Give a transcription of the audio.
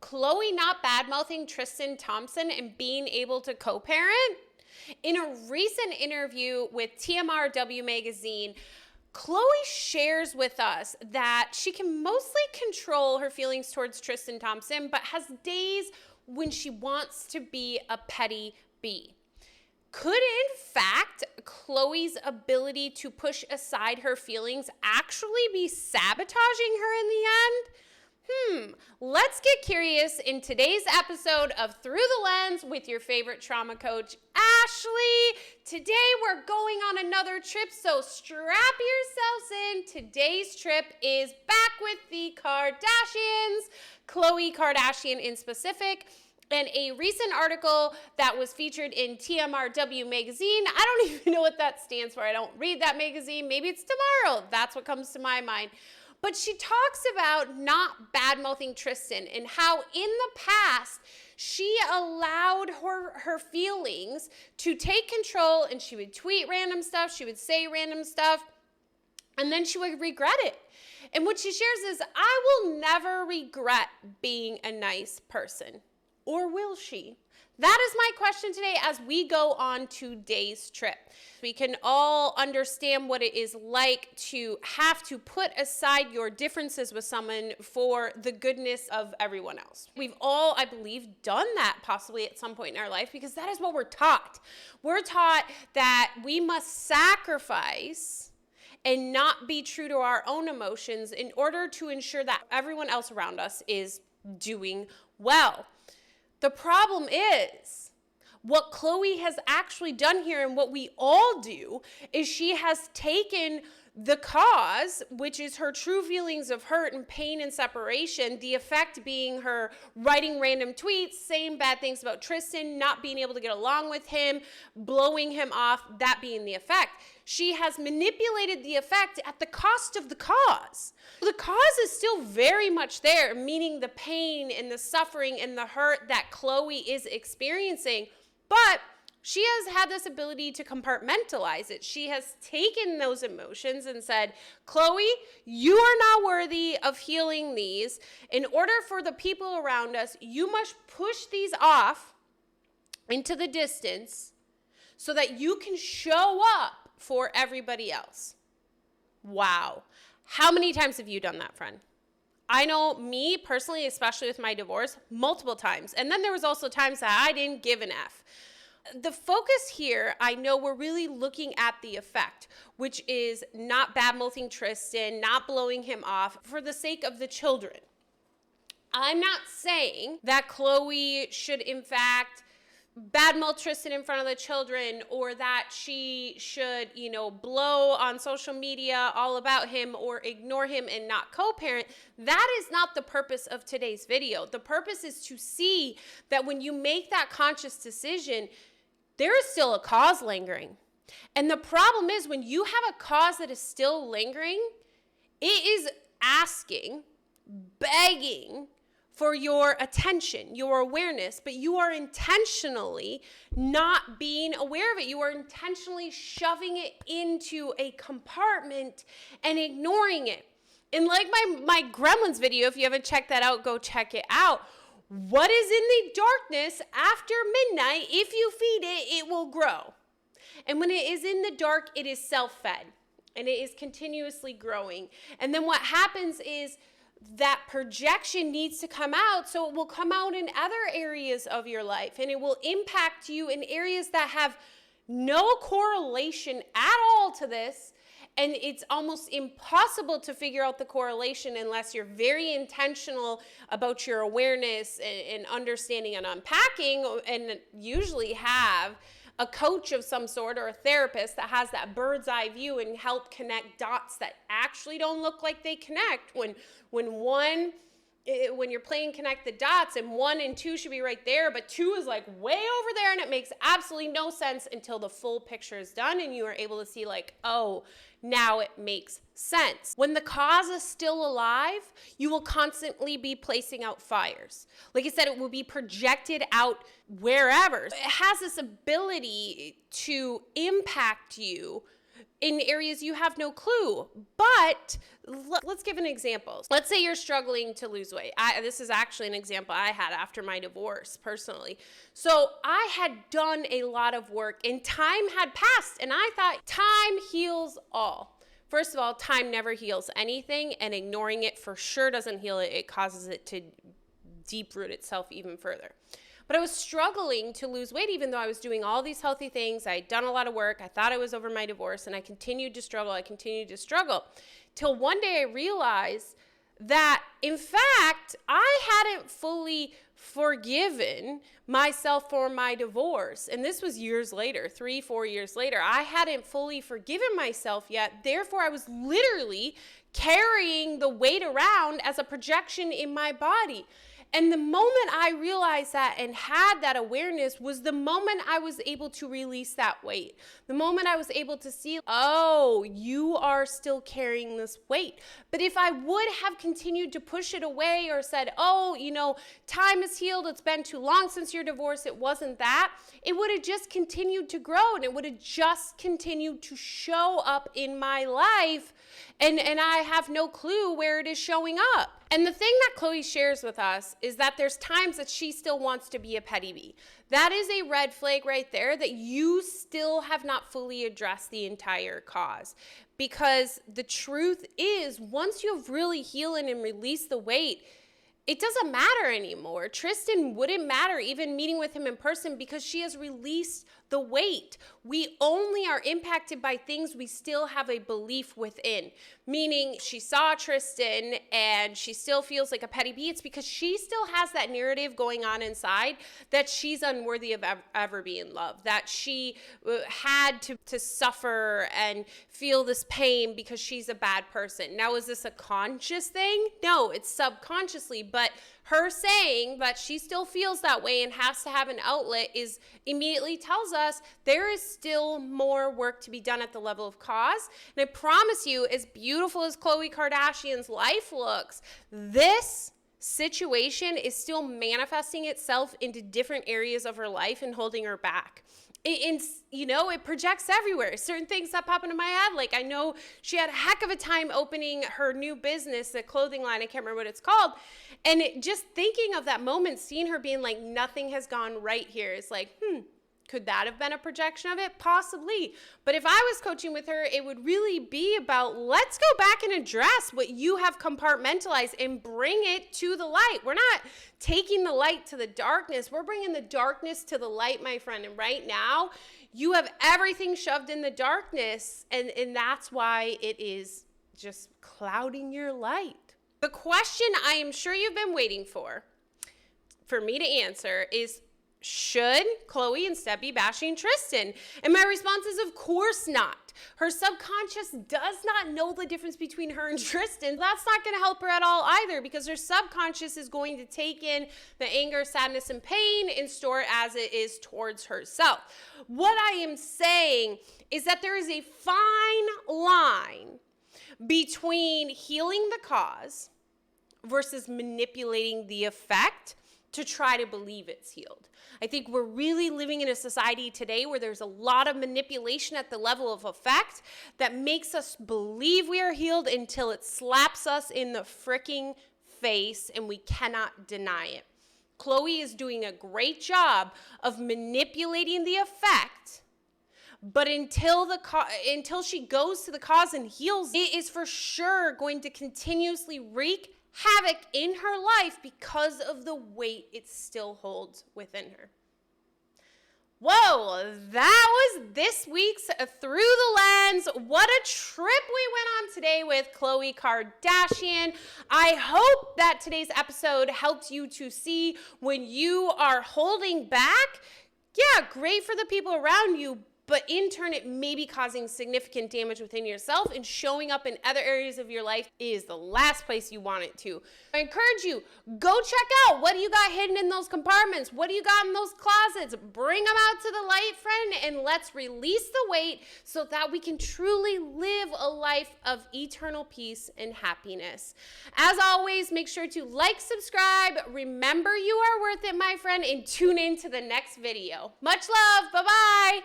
Khloe not bad-mouthing Tristan Thompson and being able to co-parent? In a recent interview with TMRW Magazine, Khloe shares with us that she can mostly control her feelings towards Tristan Thompson, but has days when she wants to be a petty bee. Could, in fact, Khloe's ability to push aside her feelings actually be sabotaging her in the end? Let's get curious in today's episode of Through the Lens with your favorite trauma coach, Ashley. Today we're going on another trip, so strap yourselves in. Today's trip is back with the Kardashians, Khloe Kardashian in specific, and a recent article that was featured in TMRW Magazine. I don't even know what that stands for. I don't read that magazine. Maybe it's tomorrow. That's what comes to my mind. But she talks about not bad-mouthing Tristan and how in the past she allowed her feelings to take control, and she would tweet random stuff, she would say random stuff, and then she would regret it. And what she shares is, I will never regret being a nice person. Or will she? That is my question today as we go on today's trip. We can all understand what it is like to have to put aside your differences with someone for the goodness of everyone else. We've all, I believe, done that possibly at some point in our life because that is what we're taught. We're taught that we must sacrifice and not be true to our own emotions in order to ensure that everyone else around us is doing well. The problem is, what Khloe has actually done here and what we all do is she has taken the cause, which is her true feelings of hurt and pain and separation, the effect being her writing random tweets, saying bad things about Tristan, not being able to get along with him, blowing him off, that being the effect. She has manipulated the effect at the cost of the cause. The cause is still very much there, meaning the pain and the suffering and the hurt that Khloe is experiencing, but she has had this ability to compartmentalize it. She has taken those emotions and said, Khloe, you are not worthy of healing these. In order for the people around us, you must push these off into the distance so that you can show up for everybody else. Wow. How many times have you done that, friend? I know me personally, especially with my divorce, multiple times. And then there was also times that I didn't give an F. The focus here, I know we're really looking at the effect, which is not bad-mouthing Tristan, not blowing him off for the sake of the children. I'm not saying that Khloe should, in fact, badmouth Tristan in front of the children, or that she should, blow on social media all about him or ignore him and not co-parent. That is not the purpose of today's video. The purpose is to see that when you make that conscious decision, there is still a cause lingering. And the problem is when you have a cause that is still lingering, it is asking, begging for your attention, your awareness, but you are intentionally not being aware of it. You are intentionally shoving it into a compartment and ignoring it. And like my Gremlins video, if you haven't checked that out, go check it out. What is in the darkness after midnight, if you feed it, it will grow. And when it is in the dark, it is self-fed and it is continuously growing. And then what happens is that projection needs to come out, so it will come out in other areas of your life and it will impact you in areas that have no correlation at all to this. And it's almost impossible to figure out the correlation unless you're very intentional about your awareness and understanding and unpacking, and usually have a coach of some sort or a therapist that has that bird's eye view and help connect dots that actually don't look like they connect. When you're playing connect the dots and 1 and 2 should be right there, but 2 is like way over there and it makes absolutely no sense until the full picture is done and you are able to see like, oh, now it makes sense. When the cause is still alive, you will constantly be placing out fires. Like I said, it will be projected out wherever. It has this ability to impact you In areas you have no clue. But let's give an example. Let's say you're struggling to lose weight. This is actually an example I had after my divorce personally. So I had done a lot of work and time had passed, and I thought time heals all. First of all, time never heals anything, and ignoring it for sure doesn't heal it. It causes it to deep root itself even further. But I was struggling to lose weight even though I was doing all these healthy things. I had done a lot of work. I thought I was over my divorce, and I continued to struggle. Till one day I realized that, in fact, I hadn't fully forgiven myself for my divorce. And this was years later, 3-4 years later. I hadn't fully forgiven myself yet. Therefore, I was literally carrying the weight around as a projection in my body. And the moment I realized that and had that awareness was the moment I was able to release that weight. The moment I was able to see, oh, you are still carrying this weight. But if I would have continued to push it away or said, oh, time is healed, it's been too long since your divorce, it wasn't that, it would have just continued to grow, and it would have just continued to show up in my life. And I have no clue where it is showing up. And the thing that Khloe shares with us is that there's times that she still wants to be a petty bee. That is a red flag right there, that you still have not fully addressed the entire cause. Because the truth is, once you've really healed and released the weight, it doesn't matter anymore. Tristan wouldn't matter even meeting with him in person because she has released the weight. We only are impacted by things we still have a belief within. Meaning she saw Tristan and she still feels like a petty bee. It's because she still has that narrative going on inside that she's unworthy of ever being loved. That she had to suffer and feel this pain because she's a bad person. Now, is this a conscious thing? No, it's subconsciously. But her saying that she still feels that way and has to have an outlet is immediately tells us there is still more work to be done at the level of cause. And I promise you, as beautiful as Khloe Kardashian's life looks, this situation is still manifesting itself into different areas of her life and holding her back. It projects everywhere. Certain things that pop into my head, like I know she had a heck of a time opening her new business, the clothing line, I can't remember what it's called, and just thinking of that moment, seeing her being like, nothing has gone right here, is like, could that have been a projection of it? Possibly. But if I was coaching with her, it would really be about, let's go back and address what you have compartmentalized and bring it to the light. We're not taking the light to the darkness. We're bringing the darkness to the light, my friend. And right now, you have everything shoved in the darkness, and that's why it is just clouding your light. The question I am sure you've been waiting for me to answer is, should Khloe instead be bashing Tristan? And my response is, of course not. Her subconscious does not know the difference between her and Tristan. That's not going to help her at all either, because her subconscious is going to take in the anger, sadness, and pain and store it as it is towards herself. What I am saying is that there is a fine line between healing the cause versus manipulating the effect to try to believe it's healed. I think we're really living in a society today where there's a lot of manipulation at the level of effect that makes us believe we are healed until it slaps us in the freaking face and we cannot deny it. Khloe is doing a great job of manipulating the effect, but until she goes to the cause and heals, it is for sure going to continuously wreak havoc in her life because of the weight it still holds within her. Whoa, that was this week's Through the Lens. What a trip we went on today with Khloe Kardashian. I hope that today's episode helped you to see when you are holding back, yeah, great for the people around you, but in turn, it may be causing significant damage within yourself, and showing up in other areas of your life is the last place you want it to. I encourage you, go check out what do you got hidden in those compartments? What do you got in those closets? Bring them out to the light, friend, and let's release the weight so that we can truly live a life of eternal peace and happiness. As always, make sure to like, subscribe, remember you are worth it, my friend, and tune in to the next video. Much love. Bye-bye.